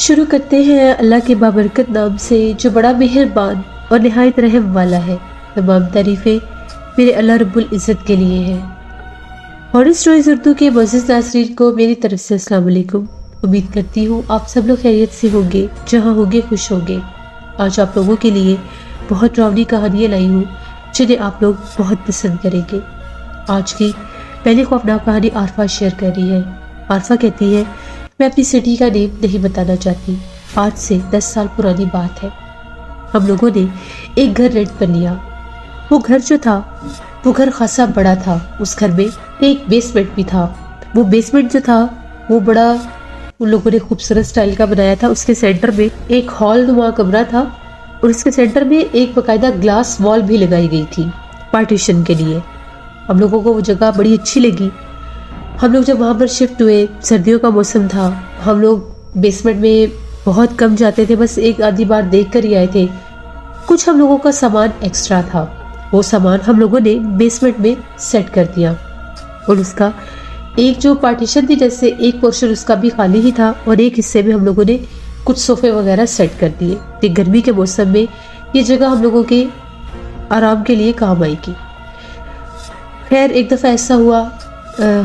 شروع کرتے ہیں اللہ کے بابرکت نام سے جو بڑا مہربان اور نہایت رحم والا ہے۔ تمام تعریفیں میرے اللہ رب العزت کے لیے ہیں۔ ہارر سٹوریز اردو کے معزز ناظرین کو میری طرف سے السلام علیکم۔ امید کرتی ہوں آپ سب لوگ خیریت سے ہوں گے، جہاں ہوں گے خوش ہوں گے۔ آج آپ لوگوں کے لیے بہت ڈراؤنی کہانیاں لائی ہوں جنہیں آپ لوگ بہت پسند کریں گے۔ آج کی پہلی خوفناک کہانی عارفہ شیئر کر رہی ہے۔ عارفہ کہتی ہے، میں اپنی سٹی کا نیم نہیں بتانا چاہتی۔ آج سے 10 سال پرانی بات ہے، ہم لوگوں نے ایک گھر رینٹ پر لیا۔ وہ گھر جو تھا وہ گھر خاصا بڑا تھا۔ اس گھر میں ایک بیسمنٹ بھی تھا۔ وہ بیسمنٹ جو تھا وہ بڑا ان لوگوں نے خوبصورت سٹائل کا بنایا تھا۔ اس کے سینٹر میں ایک ہال نما کمرہ تھا اور اس کے سینٹر میں ایک باقاعدہ گلاس وال بھی لگائی گئی تھی پارٹیشن کے لیے۔ ہم لوگوں کو وہ جگہ بڑی اچھی لگی۔ ہم لوگ جب وہاں پر شفٹ ہوئے، سردیوں کا موسم تھا، ہم لوگ بیسمنٹ میں بہت کم جاتے تھے، بس ایک آدھی بار دیکھ کر ہی آئے تھے۔ کچھ ہم لوگوں کا سامان ایکسٹرا تھا، وہ سامان ہم لوگوں نے بیسمنٹ میں سیٹ کر دیا اور اس کا ایک جو پارٹیشن تھی، جیسے ایک پورشن اس کا بھی خالی ہی تھا اور ایک حصے میں ہم لوگوں نے کچھ صوفے وغیرہ سیٹ کر دیے کہ گرمی کے موسم میں یہ جگہ ہم لوگوں کے آرام کے لیے کام آئے گی۔ خیر ایک دفعہ ایسا ہوا،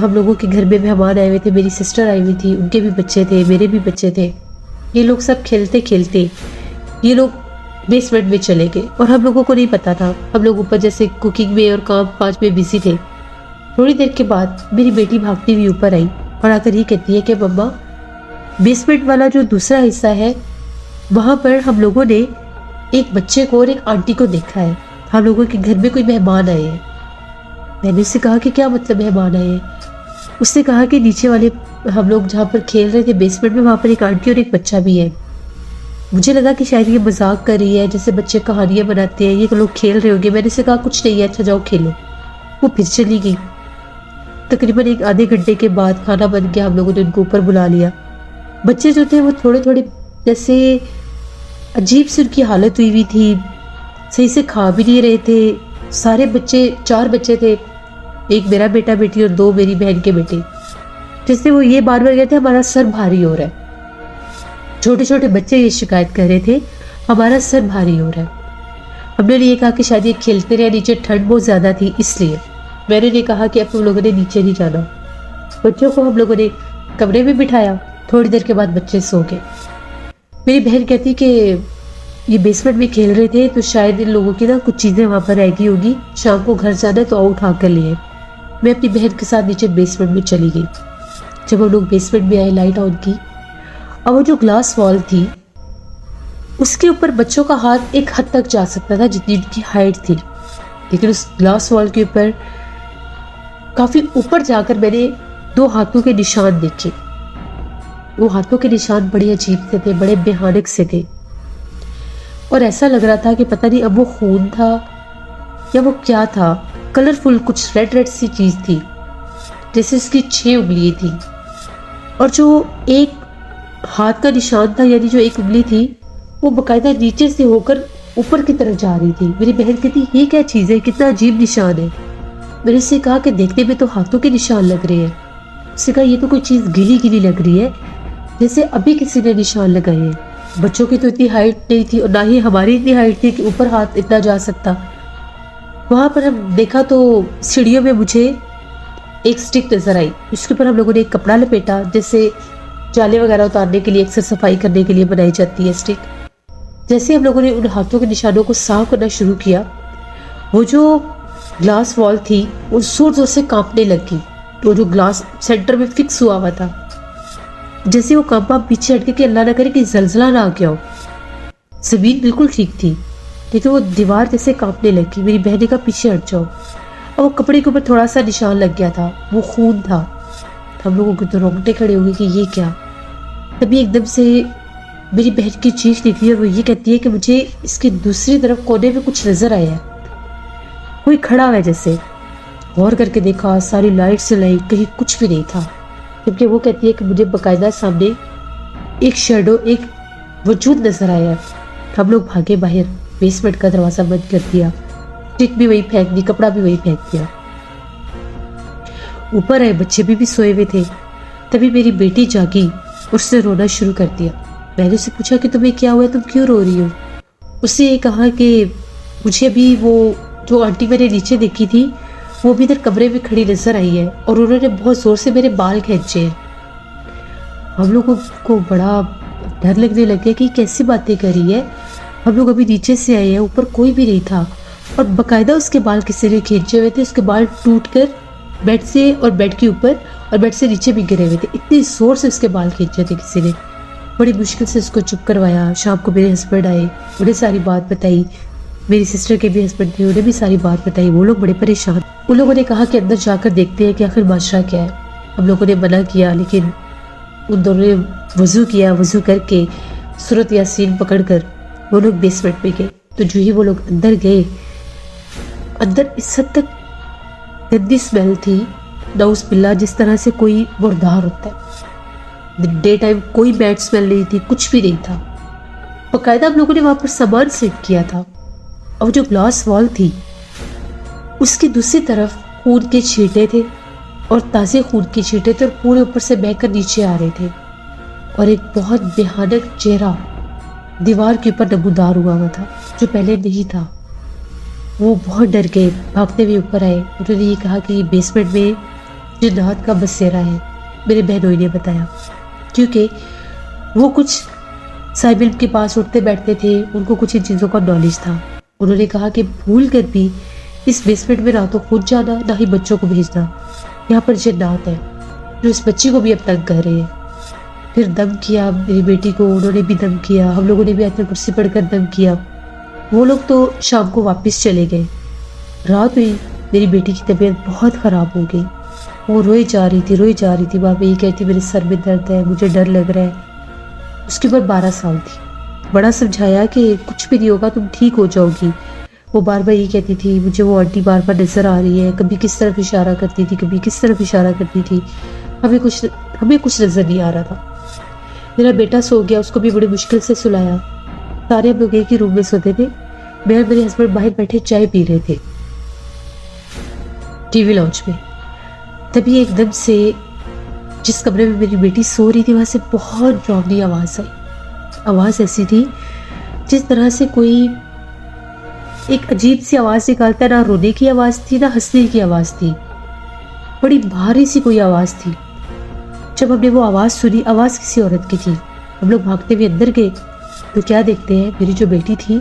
ہم لوگوں کے گھر میں مہمان آئے ہوئے تھے، میری سسٹر آئی ہوئی تھی، ان کے بھی بچے تھے، میرے بھی بچے تھے۔ یہ لوگ سب کھیلتے کھیلتے یہ لوگ بیسمنٹ میں چلے گئے اور ہم لوگوں کو نہیں پتا تھا۔ ہم لوگ اوپر جیسے کوکنگ میں اور کام کاج میں بزی تھے۔ تھوڑی دیر کے بعد میری بیٹی بھاگتی ہوئی اوپر آئی اور آ کر یہ کہتی ہے کہ مما، بیسمنٹ والا جو دوسرا حصہ ہے وہاں پر ہم لوگوں نے ایک بچے کو اور ایک آنٹی کو دیکھا ہے، ہم لوگوں کے گھر میں کوئی مہمان آئے ہیں۔ میں نے اس سے کہا کہ کیا مطلب مہمان آئے ہیں؟ اس نے کہا کہ نیچے والے ہم لوگ جہاں پر کھیل رہے تھے بیسمنٹ میں، وہاں پر ایک آنٹی اور ایک بچہ بھی ہے۔ مجھے لگا کہ شاید یہ مذاق کر رہی ہے، جیسے بچے کہانیاں بناتے ہیں، یہ لوگ کھیل رہے ہوں گے۔ میں نے اسے کہا کچھ نہیں ہے، اچھا جاؤ کھیلو۔ وہ پھر چلی گئی۔ تقریباً ایک آدھے گھنٹے کے بعد کھانا بن گیا، ہم لوگوں نے ان کو اوپر بلا لیا۔ بچے جو تھے وہ تھوڑے تھوڑے جیسے عجیب سی ان کی حالت ہوئی تھی، صحیح سے کھا بھی نہیں رہے تھے۔ سارے بچے، 4 بچے تھے، ایک میرا بیٹا بیٹی اور 2 میری بہن کے بیٹے۔ جیسے وہ یہ بار بار کہتے ہیں ہمارا سر بھاری ہو رہا ہے۔ چھوٹے چھوٹے بچے یہ شکایت کر رہے تھے ہمارا سر بھاری ہو رہا ہے۔ ہم نے یہ کہا کہ شاید یہ کھیلتے رہے، نیچے ٹھنڈ بہت زیادہ تھی اس لیے۔ میں نے کہا کہ اب تم لوگوں نے نیچے نہیں جانا۔ بچوں کو ہم لوگوں نے کمرے میں بٹھایا۔ تھوڑی دیر کے بعد بچے سو گئے۔ میری بہن کہتی کہ یہ بیسمنٹ میں کھیل رہے تھے تو شاید ان لوگوں کی کچھ چیزیں وہاں پر رہ گئی ہوگی، شام کو گھر جانا ہے تو آؤ اٹھا کر لیے۔ میں اپنی بہن کے ساتھ نیچے بیسمنٹ میں چلی گئی۔ جب ہم لوگ بیسمنٹ میں آئے، لائٹ آن کی اور وہ جو گلاس وال تھی اس کے اوپر بچوں کا ہاتھ ایک حد تک جا سکتا تھا جتنی ان کی ہائٹ تھی، لیکن اس گلاس وال کے اوپر کافی اوپر جا کر میں نے 2 ہاتھوں کے نشان دیکھے۔ وہ ہاتھوں کے نشان بڑے عجیب سے تھے، بڑے بھیانک سے تھے اور ایسا لگ رہا تھا کہ پتہ نہیں اب وہ خون تھا یا وہ کیا تھا۔ کلرفل کچھ ریڈ ریڈ سی چیز تھی، جیسے اس کی 6 انگلیاں تھی اور جو ایک ہاتھ کا نشان تھا، یعنی جو ایک انگلی تھی وہ باقاعدہ نیچے سے ہو کر اوپر کی طرف جا رہی تھی۔ میری بہن کہتی یہ کیا چیز ہے، کتنا عجیب نشان ہے۔ میں نے اس سے کہا کہ دیکھنے میں تو ہاتھوں کے نشان لگ رہے ہیں۔ اس نے کہا یہ تو کوئی چیز گلی گلی لگ رہی ہے، جیسے ابھی کسی نے نشان لگائے ہیں۔ بچوں کی تو اتنی ہائٹ نہیں تھی اور نہ ہی ہماری اتنی ہائٹ تھی کہ اوپر ہاتھ اتنا جا سکتا۔ وہاں پر ہم دیکھا تو سیڑھیوں میں مجھے ایک سٹک نظر آئی، اس کے اوپر ہم لوگوں نے ایک کپڑا لپیٹا، جیسے جالے وغیرہ اتارنے کے لیے اکثر صفائی کرنے کے لیے بنائی جاتی ہے سٹک۔ جیسے ہم لوگوں نے ان ہاتھوں کے نشانوں کو صاف کرنا شروع کیا، وہ جو گلاس وال تھی وہ زور زور سے کانپنے لگی۔ وہ جو گلاس سینٹر میں فکس ہوا ہوا تھا، جیسے وہ کانپا پیچھے ہٹ کے کہ اللہ نہ کرے کہ زلزلہ نہ آ گیا ہو۔ زمین بالکل ٹھیک تھی لیکن وہ دیوار جیسے کانپنے لگی۔ میری بہن نے کہا پیچھے ہٹ جاؤ، اور وہ کپڑے کے اوپر تھوڑا سا نشان لگ گیا تھا، وہ خون تھا۔ ہم لوگوں کے تو رونگٹے کھڑے ہو گئے کہ یہ کیا۔ تبھی ایک دم سے میری بہن کی چیخ نکلی اور وہ یہ کہتی ہے کہ مجھے اس کی دوسری طرف کونے میں کچھ نظر آیا ہے، کوئی کھڑا ہے جیسے۔ غور کر کے دیکھا، ساری لائٹ سے لائی، کہیں کچھ بھی نہیں تھا، جبکہ وہ کہتی ہے کہ مجھے باقاعدہ سامنے ایک شیڈو، ایک وجود نظر آیا۔ ہم لوگ بھاگے باہر، بیسمنٹ کا دروازہ بند کر دیا، سٹک بھی وہی پھینک دی، کپڑا بھی وہی پھینک دیا۔ اوپر آئے، بچے بھی سوئے ہوئے تھے۔ تبھی میری بیٹی جاگی، اس نے رونا شروع کر دیا۔ میں نے اسے پوچھا کہ تمہیں کیا ہوا ہے, تم کیوں رو رہی ہو؟ اس نے یہ کہا کہ مجھے ابھی وہ جو آنٹی میں نے نیچے دیکھی تھی وہ بھی ادھر کمرے میں کھڑی نظر آئی ہے اور انہوں نے بہت زور سے میرے بال کھینچے ہیں. ہم لوگوں کو بڑا ڈر لگنے لگے کہ کیسی باتیں کر رہی ہے. ہم لوگ ابھی نیچے سے آئے ہیں, اوپر کوئی بھی نہیں تھا اور باقاعدہ اس کے بال کسی نے کھینچے ہوئے تھے. اس کے بال ٹوٹ کر بیڈ سے اور بیڈ کے اوپر اور بیڈ سے نیچے بھی گرے ہوئے تھے. اتنی زور سے اس کے بال کھینچے تھے کسی نے. بڑی مشکل سے اس کو چپ کروایا. شام کو میرے ہسبینڈ آئے, انہیں ساری بات بتائی. میری سسٹر کے بھی ہسبینڈ تھے, انہیں بھی ساری بات بتائی. وہ لوگ بڑے پریشان. ان لوگوں نے کہا کہ اندر جا کر دیکھتے ہیں کہ آخر معاشرہ کیا ہے. ہم لوگوں نے منع کیا, لیکن ان دونوں نے وضو کیا. وضو کر کے سورۃ یاسین پکڑ کر وہ لوگ بیسمنٹ میں گئے. تو جو ہی وہ لوگ اندر گئے, اندر اس حد تک گندی اسمیل تھی, نعوذ باللہ, جس طرح سے کوئی مردار ہوتا ہے. ڈے ٹائم کوئی بیڈ اسمیل نہیں تھی, کچھ بھی نہیں تھا. باقاعدہ ہم لوگوں نے وہاں پر سامان سیٹ کیا تھا اور جو گلاس وال تھی اس کی دوسری طرف خون کے چھینٹے تھے اور تازے خون کے چھینٹے تھے اور پورے اوپر سے بہہ کر نیچے آ رہے تھے. اور ایک بہت بھیانک چہرہ دیوار کے اوپر نمودار ہوا ہوا تھا جو پہلے نہیں تھا. وہ بہت ڈر گئے, بھاگتے ہوئے اوپر آئے. انہوں نے یہ کہا کہ یہ بیسمنٹ میں جنات کا بسیرا ہے. میرے بہنوئی نے بتایا, کیونکہ وہ کچھ صاحب علم کے پاس اٹھتے بیٹھتے تھے, ان کو کچھ ان چیزوں کا نالج تھا. انہوں نے کہا کہ بھول کر بھی اس بیسمنٹ میں نہ تو خود جانا نہ ہی بچوں کو بھیجنا. یہاں پر جنات ہیں جو اس بچی کو بھی اب تنگ کر رہے ہیں. پھر دم کیا میری بیٹی کو, انہوں نے بھی دم کیا. ہم لوگوں نے بھی آیت کرسی پڑھ کر دم کیا. وہ لوگ تو شام کو واپس چلے گئے. رات ہوئی, میری بیٹی کی طبیعت بہت خراب ہو گئی. وہ روئی جا رہی تھی. وہاں پہ یہ کہتی میرے سر میں درد ہے, مجھے ڈر لگ رہا ہے. اس کی عمر 12 سال تھی. بڑا سمجھایا کہ کچھ بھی نہیں ہوگا, تم ٹھیک ہو جاؤ گی. وہ بار بار یہ کہتی تھی مجھے وہ آنٹی بار بار نظر آ رہی ہے. کبھی کس طرف اشارہ کرتی تھی, کبھی کس طرف اشارہ کرتی تھی. ہمیں کچھ نظر نہیں آ رہا تھا. میرا بیٹا سو گیا, اس کو بھی بڑی مشکل سے سلایا. سارے ہم لوگ ایک ہی روم میں سوتے تھے. میں اور میرے ہسبینڈ باہر بیٹھے چائے پی رہے تھے ٹی وی لاؤنج میں. تبھی ایک دم سے جس کمرے میں میری بیٹی سو رہی تھی وہاں سے بہت ڈراؤنی آواز آئی. آواز ایسی تھی جس طرح سے کوئی ایک عجیب سی آواز نکالتا ہے. نہ رونے کی آواز تھی نہ ہنسنے کی آواز تھی, بڑی بھاری سی کوئی آواز تھی. جب ہم نے وہ آواز سنی, آواز کسی عورت کی تھی. ہم لوگ بھاگتے ہوئے اندر گئے تو کیا دیکھتے ہیں, میری جو بیٹی تھی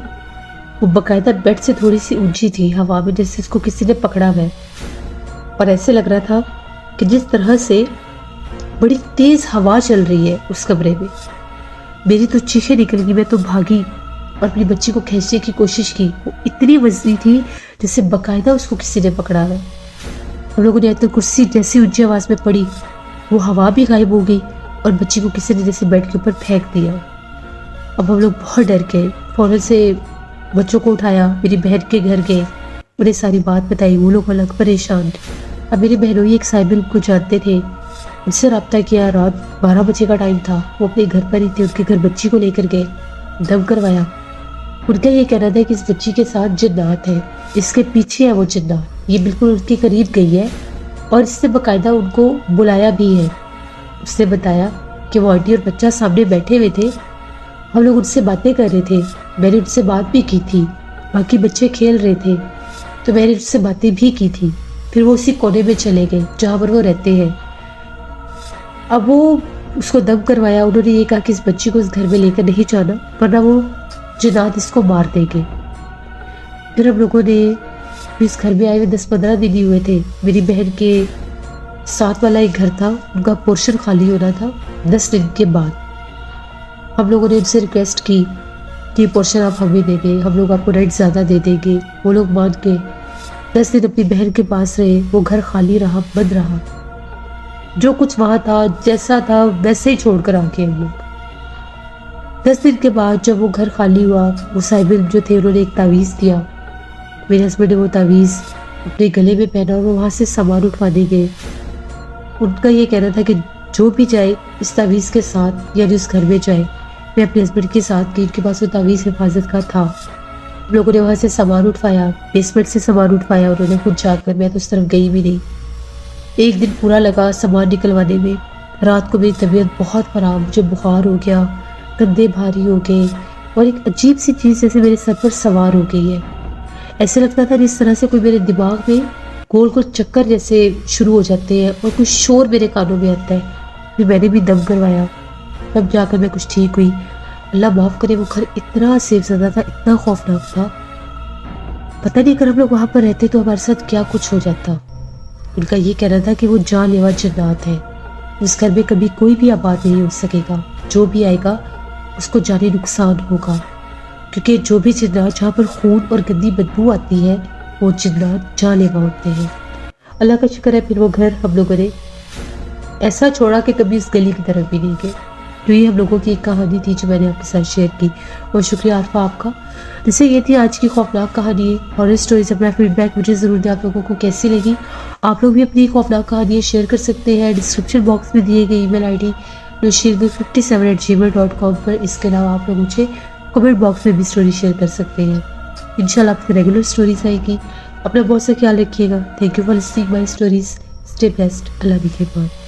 وہ باقاعدہ بیڈ سے تھوڑی سی اونچی تھی ہوا میں, جیسے اس کو کسی نے پکڑا ہوا ہے. اور ایسے لگ رہا تھا کہ جس طرح سے بڑی تیز ہوا چل رہی ہے اس کمرے میں. میری تو چیخیں نکل گئی. میں تو بھاگی اور اپنی بچی کو کھینچنے کی کوشش کی. وہ اتنی وزنی تھی جیسے باقاعدہ اس کو کسی نے پکڑا ہوا ہے. ہم لوگوں نے آیت الکرسی جیسی اونچی آواز میں پڑھی, وہ ہوا بھی غائب ہو گئی اور بچی کو کسی نے جیسے بیڈ کے اوپر پھینک دیا. اب ہم لوگ بہت ڈر گئے. فوراً سے بچوں کو اٹھایا, میری بہن کے گھر گئے, انہیں ساری بات بتائی. وہ لوگ الگ پریشان. اب میرے بہنوئی ایک صاحب علم کو جانتے تھے, ان سے رابطہ کیا. رات 12 بجے کا ٹائم تھا. وہ اپنے گھر پر ہی تھے. ان کے گھر بچی کو لے کر گئے, دم کروایا. ان کا یہ کہنا تھا کہ اس بچی کے ساتھ جنات ہے, اس کے پیچھے ہے وہ جنات. یہ بالکل ان کے قریب گئی ہے اور اس سے باقاعدہ ان کو بلایا بھی ہے. اس نے بتایا کہ وہ آنٹی اور بچہ سامنے بیٹھے ہوئے تھے. ہم لوگ ان سے باتیں کر رہے تھے. میں نے ان سے بات بھی کی تھی. باقی بچے کھیل رہے تھے تو میں نے ان سے باتیں بھی کی تھی. پھر وہ اسی کونے میں چلے گئے جہاں پر وہ رہتے ہیں. اب وہ اس کو دم کروایا. انہوں نے یہ کہا کہ اس بچی کو اس گھر میں لے کر نہیں جانا ورنہ وہ جنات اس کو مار دیں گے. پھر ہم لوگوں نے اس گھر میں آئے ہوئے 10-15 دن ہی ہوئے تھے. میری بہن کے ساتھ والا ایک گھر تھا, ان کا پورشن خالی ہونا تھا 10 دن کے بعد. ہم لوگوں نے ان سے ریکویسٹ کی کہ یہ پورشن آپ ہمیں دے دیں, ہم لوگ آپ کو رینٹ زیادہ دے دیں گے. وہ لوگ مان کے 10 دن اپنی بہن کے پاس رہے. وہ گھر خالی رہا, بند رہا. جو کچھ وہاں تھا جیسا تھا ویسے ہی چھوڑ کر آ کے ہم لوگ. 10 دن کے بعد جب وہ گھر خالی ہوا, وہ صاحب علم جو تھے انہوں نے ایک تعویذ دیا. میرے ہسبینڈ نے وہ تعویذ اپنے گلے میں پہنا اور وہ وہاں سے سامان اٹھوانے گئے. ان کا یہ کہنا تھا کہ جو بھی جائے اس تعویذ کے ساتھ یعنی اس گھر میں جائے. میں اپنے ہسبینڈ کے ساتھ کی, ان کے پاس وہ تعویذ حفاظت کا تھا. ہم لوگوں نے وہاں سے سامان اٹھوایا, بیسمنٹ سے سامان اٹھوایا. انہوں نے خود جا کر, میں تو اس طرف گئی بھی نہیں. ایک دن پورا لگا سامان نکلوانے میں. رات کو میری طبیعت بہت خراب, مجھے بخار ہو گیا, کندھے بھاری ہو گئے اور ایک عجیب سی چیز جیسے میرے سر پر سوار ہو گئی ہے. ایسے لگتا تھا جس طرح سے کوئی میرے دماغ میں گول گول چکر جیسے شروع ہو جاتے ہیں اور کچھ شور میرے کانوں میں آتا ہے. پھر میں نے بھی دم کروایا، تب جا کر میں کچھ ٹھیک ہوئی. اللہ معاف کرے، وہ گھر اتنا سیف زدہ تھا، اتنا خوفناک تھا. پتہ نہیں اگر ہم لوگ وہاں پر رہتے تو ہمارے ساتھ کیا کچھ ہو جاتا. ان کا یہ کہنا تھا کہ وہ جان لیوا جنات ہے، اس گھر میں کبھی کوئی بھی آباد نہیں ہو سکے گا، جو بھی آئے گا اس کو جانی نقصان ہوگا، کیونکہ جو بھی جنات جہاں پر خون اور گندی بدبو آتی ہے وہ جنات جان لیوا ہوتے ہیں. اللہ کا شکر ہے پھر وہ گھر ہم لوگوں نے ایسا چھوڑا کہ کبھی اس گلی کی طرف بھی نہیں گئے. تو یہ ہم لوگوں کی ایک کہانی تھی جو میں نے آپ کے ساتھ شیئر کی. اور شکریہ عارفہ آپ کا. جیسے یہ تھی آج کی خوفناک کہانی اور اسٹوریز. اپنا فیڈ بیک مجھے ضرور دیں، آپ لوگوں کو کیسی لگی. آپ لوگ بھی اپنی خوفناک کہانیاں شیئر کر سکتے ہیں ڈسکرپشن باکس میں دیے گئے ای میل آئی ڈی nushirgul57@gmail.com پر. اس کے علاوہ آپ لوگ مجھے کمنٹ باکس میں بھی اسٹوری شیئر کر سکتے ہیں. انشاءاللہ آپ سے ریگولر اسٹوریز آئے گی. اپنا بہت سا خیال رکھیے گا. Thank you for listening my stories. Stay blessed. اللہ نگہبان.